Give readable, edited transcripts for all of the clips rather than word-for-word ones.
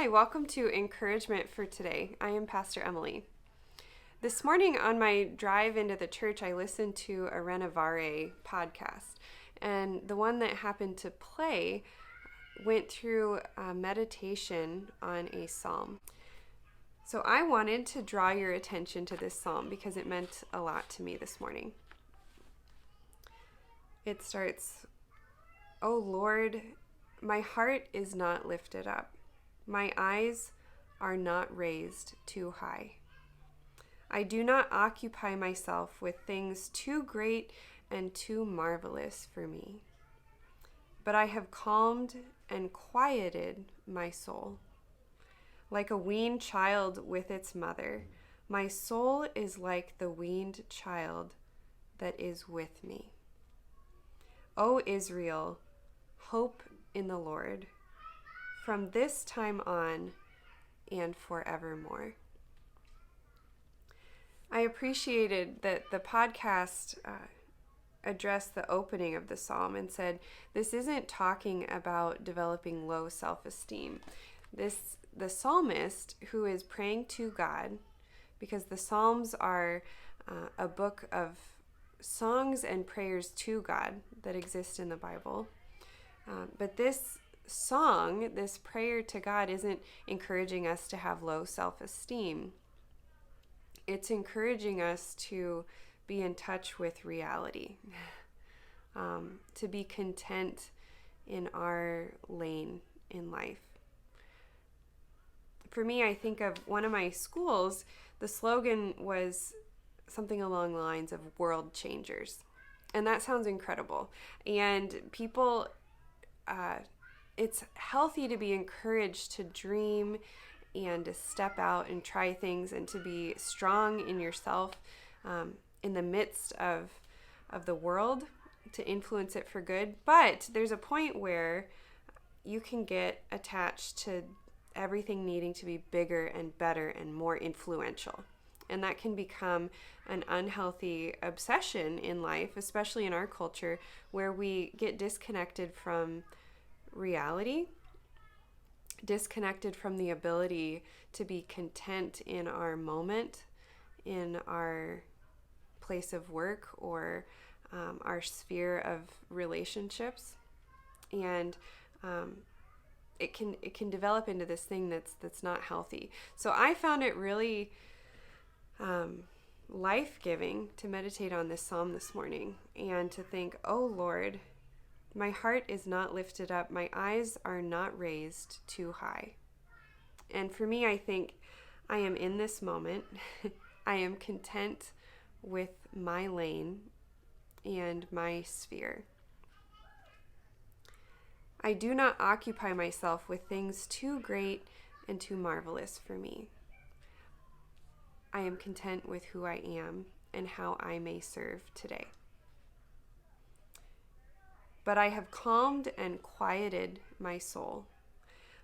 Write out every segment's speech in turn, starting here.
Hi, welcome to Encouragement for Today. I am Pastor Emily. This morning on my drive into the church, I listened to a Renovare podcast, and the one that happened to play went through a meditation on a psalm. So I wanted to draw your attention to this psalm because it meant a lot to me this morning. It starts, "O Lord, my heart is not lifted up. My eyes are not raised too high. I do not occupy myself with things too great and too marvelous for me. But I have calmed and quieted my soul. Like a weaned child with its mother, my soul is like the weaned child that is with me. O Israel, hope in the Lord, from this time on and forevermore." I appreciated that the podcast addressed the opening of the psalm and said, this isn't talking about developing low self-esteem. The psalmist who is praying to God, because the Psalms are a book of songs and prayers to God that exist in the Bible. But this song, this prayer to God, isn't encouraging us to have low self-esteem. It's encouraging us to be in touch with reality, to be content in our lane in life. For me, I think of one of my schools, the slogan was something along the lines of world changers. And that sounds incredible. And people, it's healthy to be encouraged to dream and to step out and try things and to be strong in yourself in the midst of the world, to influence it for good. But there's a point where you can get attached to everything needing to be bigger and better and more influential. And that can become an unhealthy obsession in life, especially in our culture, where we get disconnected from reality, disconnected from the ability to be content in our moment, in our place of work, or our sphere of relationships. And it can develop into this thing that's not healthy. So I found it really life-giving to meditate on this psalm this morning and to think, "Oh Lord, my heart is not lifted up. My eyes are not raised too high." And for me, I think I am in this moment. I am content with my lane and my sphere. I do not occupy myself with things too great and too marvelous for me. I am content with who I am and how I may serve today. But I have calmed and quieted my soul.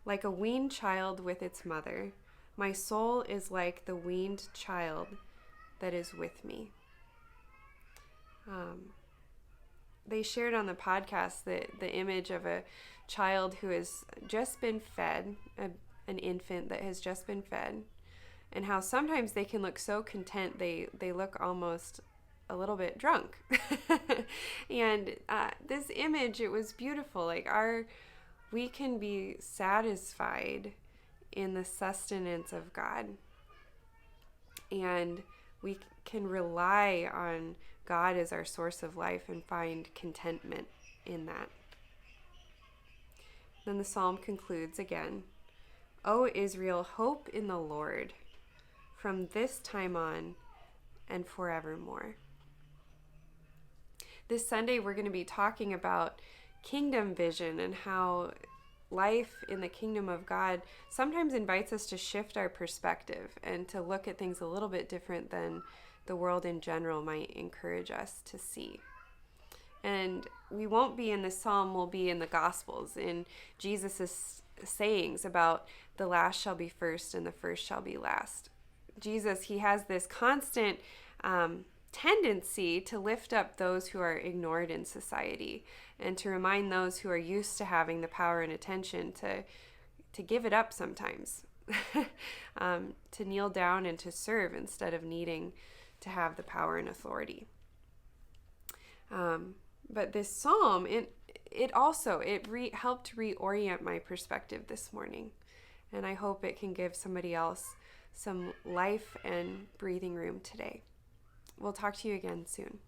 Like a weaned child with its mother, my soul is like the weaned child that is with me. They shared on the podcast the image of a child who has just been fed, an infant that has just been fed, and how sometimes they can look so content they look almost a little bit drunk. And this image, it was beautiful. Like we can be satisfied in the sustenance of God, and we can rely on God as our source of life and find contentment in that. Then the psalm concludes again, "O Israel, hope in the Lord, from this time on and forevermore." This Sunday, we're going to be talking about kingdom vision and how life in the kingdom of God sometimes invites us to shift our perspective and to look at things a little bit different than the world in general might encourage us to see. And we won't be in the psalm, we'll be in the Gospels, in Jesus' sayings about the last shall be first and the first shall be last. Jesus, he has this constant tendency to lift up those who are ignored in society and to remind those who are used to having the power and attention to give it up sometimes, to kneel down and to serve instead of needing to have the power and authority. But this psalm, it helped reorient my perspective this morning. And I hope it can give somebody else some life and breathing room today. We'll talk to you again soon.